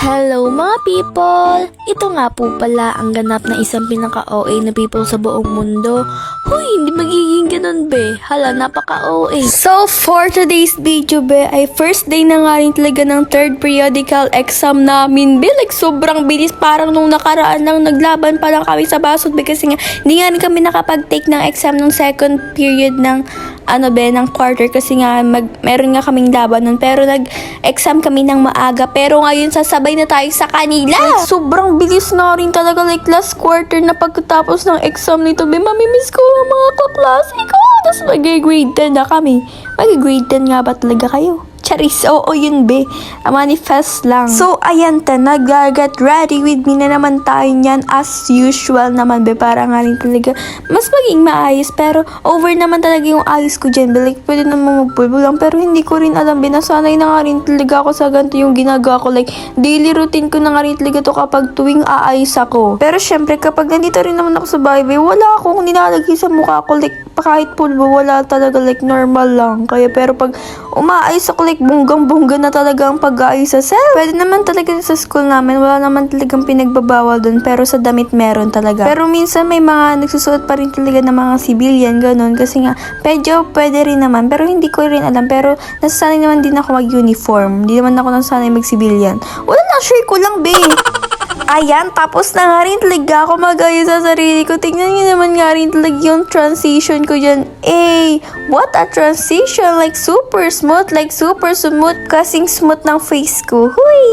Hello mga people! Ito nga po pala ang ganap na isang pinaka-OA na people sa buong mundo. Huy, hindi magiging ganun be. Hala, napaka-OA. So, for today's video be, ay first day na nga rin talaga ng third periodical exam namin be. Like, sobrang bilis. Parang nung nakaraan lang, naglaban pa lang kami sa basod be. Kasi nga, hindi nga rin kami nakapag-take ng exam ng second period ng ng quarter kasi nga meron nga kaming laban nun, pero nag-exam kami ng maaga, pero ngayon sasabay na tayo sa kanila. Like, sobrang bilis na rin talaga, like last quarter na pagkatapos ng exam nito, be, mamimiss ko ang mga kaklase ko. Tapos mag-grade 10 na kami. Mag-grade 10 nga ba talaga kayo? Charis, oo yun be. Manifest lang. So, ayan ta, nag-get ready with me na naman tayo niyan as usual naman be. Para nga rin talaga mas maging maayos. Pero, over naman talaga yung ayos ko dyan be. Like, pwede naman magpulbo lang. Pero, hindi ko rin alam be. Nasanay na nga rin talaga ako sa ganito yung ginagawa ko. Like, daily routine ko na nga rin talaga to kapag tuwing aayos ako. Pero, syempre, kapag nandito rin naman ako sa bahay be, wala akong nilalagay sa mukha ko. Like, kahit pulbo, wala talaga, like, normal lang. Kaya, pero pag umaayos ako, like, bonggang-bongga na talaga ang pag-aayos sa self. Pwede naman talaga sa school namin, wala naman talagang pinagbabawal dun, pero sa damit meron talaga. Pero minsan may mga nagsusuot pa rin talaga ng mga civilian, ganun, kasi nga, medyo pwede rin naman, pero hindi ko rin alam, pero nasasanay naman din ako mag-uniform. Hindi naman ako nasasanay mag-civilian. Wala na, sure ko lang, be. Ayan, tapos na nga rin talaga ako mag-ayos sa sarili ko. Tingnan nyo naman nga rin talaga yung transition ko dyan. What a transition! Like, super smooth. Like, super smooth. Kasing smooth ng face ko. Huy!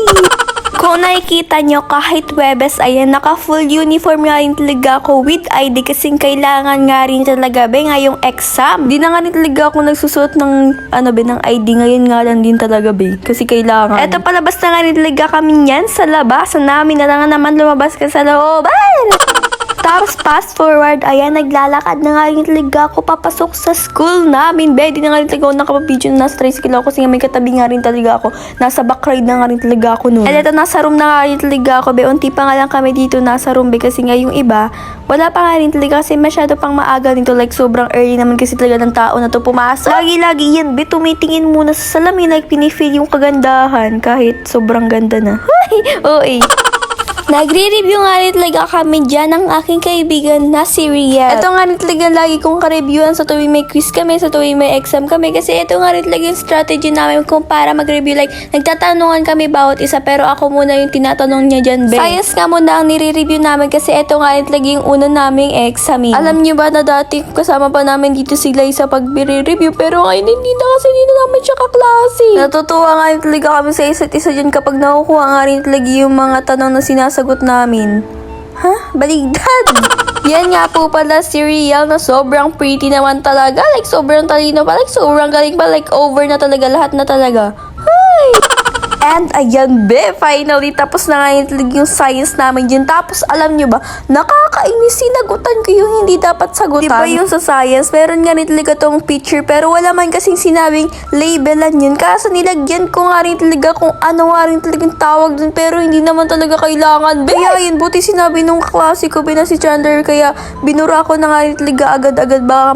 Kung nakikita nyo, kahit Webes, ayan, naka-full uniform nga rin talaga ako with ID kasing kailangan nga rin talaga, be, ngayong exam. Di na nga rin talaga ako nagsusuot ng, ng ID. Ngayon nga lang din talaga, be, kasi kailangan. Eto, palabas na nga rin talaga kami yan sa labasan namin. Na lang naman lumabas ka sa looban. Tapos, fast forward, ayan, naglalakad na nga rin talaga ako papasok sa school namin, be. Di na nga rin talaga ako nakapabidyo na nasa tricycle ako kasi nga may katabi nga rin talaga ako. Nasa back ride na nga rin talaga ako noon. And eto, nasa room na nga rin talaga ako, be. Unti pa nga lang kami dito nasa room, be. Kasi nga yung iba, wala pa nga rin talaga kasi masyado pang maaga nito. Like, sobrang early naman kasi talaga ng tao na to pumasok. Lagi-lagi yan, be. Tumitingin muna sa salamin, like, pinifeel yung kagandahan kahit sobrang ganda na. Oy. Nagre-review nga rin talaga kami dyan ng aking kaibigan na si Riel. Ito nga rin talaga lagi kong ka-reviewan sa tuwing may quiz kami, sa tuwing may exam kami. Kasi ito nga rin talaga yung strategy namin kung para mag-review. Like, nagtatanungan kami bawat isa, pero ako muna yung tinatanong niya dyan, be. Science nga muna ang nire-review namin kasi ito nga rin talaga yung una naming exam. Alam niyo ba na dati kasama pa namin dito sila sa pag-review, pero ngayon hindi na kasi hindi na namin siya kaklase. Natutuwa nga rin talaga kami sa isa't isa dyan kapag nakukuha nga rin talaga yung mga tanong na sinasagot namin. Baligtad! Yan nga po pala si Riel na sobrang pretty naman talaga. Like, sobrang talino pa. Like, sobrang galing pa. Like, over na talaga. Lahat na talaga. Hi! And ayan, be, finally, tapos na nga yung science namin dyan. Tapos, alam nyo ba, nakakainis, sinagutan ko yung hindi dapat sagutan. Diba yung sa science, meron nga rin talaga tong picture, pero wala man kasing sinabing labelan yun. Kaso nilagyan ko nga rin talaga kung ano nga rin talagang tawag dun, pero hindi naman talaga kailangan, be. Kaya yun, buti sinabi nung klase ko, be, na si Chandler, kaya binura ko na nga rin talaga agad-agad, baka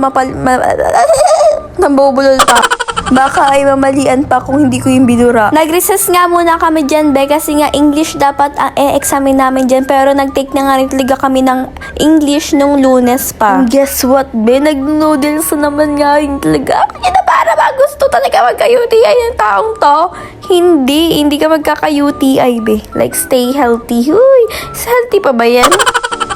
nambubulol pa. Baka ay mamalian pa kung hindi ko yung binura. Nag-recess nga muna kami dyan, be, kasi nga English dapat ang e-examine namin dyan. Pero nag-take na nga rin talaga kami ng English nung Lunes pa. And guess what, be? Nag-noodles naman nga rin talaga. Kaya na para ba gusto talaga magka-UTI yung taong to? Hindi ka magkaka-UTI, be. Like, stay healthy. Huy, healthy pa ba yan?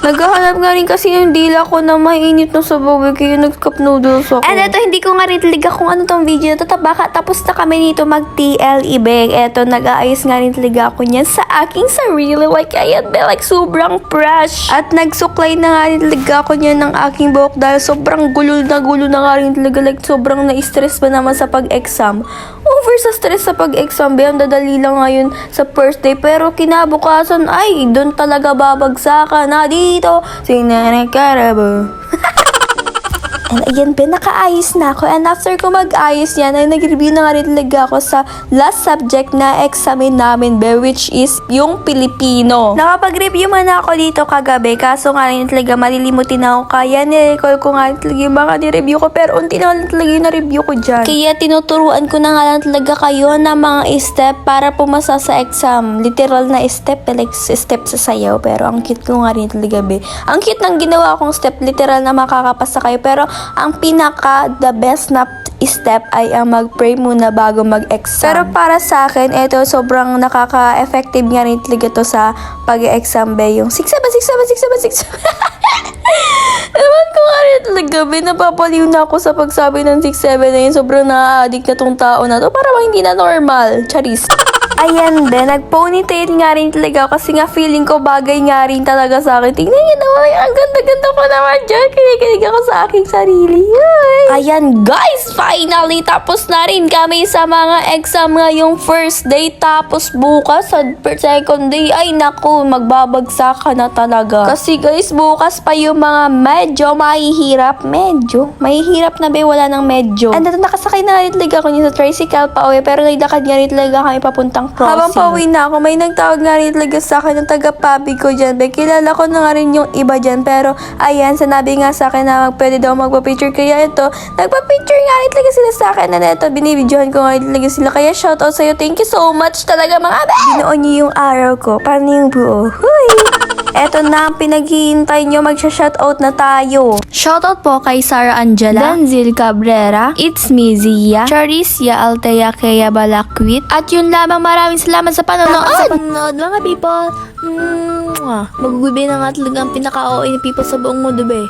Naghahanap nga rin kasi yung dila ko na mainit na sabaw, kaya nag-cup noodles ako. And eto, hindi ko nga rin talaga kung ano tong video na to. Baka tapos na kami nito mag-TLE, be. Eto, nag-aayos nga rin talaga ako niyan sa aking sarili. Like, ayan, be, like, sobrang fresh. At nagsuklay na nga rin talaga ako niyan ng aking buhok dahil sobrang gulo na nga rin talaga. Like, sobrang na-stress pa naman sa pag-exam. Over sa stress sa pag-exam, be. Ang dadali lang ngayon sa first day. Pero kinabukasan, ay, doon talaga babagsakan. Dito, Sinanay Carabo. And ayan, be, nakaayos na ako. And after ko mag-ayos yan, ay nag-review na nga rin talaga ako sa last subject na examine namin, be, which is yung Pilipino. Nakapag-review man ako dito kagabi, kaso nga rin talaga malilimutin ako. Kaya nirecall ko nga rin talaga yung mga ni-review ko, pero unti na lang talaga yung na-review ko dyan. Kaya tinuturuan ko na nga lang talaga kayo ng mga step para pumasa sa exam. Literal na step, like step sa sayaw. Pero ang cute ko nga rin talaga, be. Ang cute ng ginawa kong step, literal na makakapasa kayo. Pero ang pinaka the best na step ay ang mag-pray muna bago mag-exam. Pero para sa akin, ito sobrang nakaka-effective nga rin talaga to sa pag-exam, be. Yung 6-7. Ewan ko nga rin talaga, be. Napapaliw na ako sa pagsabi ng 6-7 na yun. Sobrang na-addict na tong tao na to. Para bang hindi na normal. Charis. Ayan, be, nag-ponytail nga rin talaga ako kasi nga feeling ko bagay nga rin talaga sa akin. Tingnan niyo naman, ang ganda-ganda ko naman dyan. Kinikilig ako sa aking sarili. Yay! Ayan, guys, finally, tapos na rin kami sa mga exam ngayong first day. Tapos bukas, sa second day, ay naku, magbabagsak ka na talaga. Kasi guys, bukas pa yung mga medyo mahihirap. Medyo mahihirap na, be, wala nang medyo. And nakasakay na rin talaga ako niya sa tricycle pa uwi, pero naglakad nga rin talaga kami papuntang crossing. Habang pauwi na ako, may nagtawag nga rin talaga sa akin ng taga-pabi ko dyan. Be, kilala ko na nga rin yung iba dyan. Pero, ayan, sinabi nga sa akin na pwede daw magpa-picture. Kaya ito, nagpa-picture nga rin talaga sila sa akin. Na ito, binibidyohan ko nga rin talaga sila. Kaya shoutout sa'yo. Thank you so much talaga, mga be. Binuo niyo yung araw ko. Paano yung buo? Huy! Eto na ang pinaghihintay nyo, magsha-shoutout na tayo. Shoutout po kay Sarah Angela, Denzil Cabrera, It's Me Zia, Charicia Altea Kea Balakwit, at yun lamang, maraming salamat sa panonood! Mga people! Magugubi na nga talaga ang pinaka-OA na people sa buong mundo, be.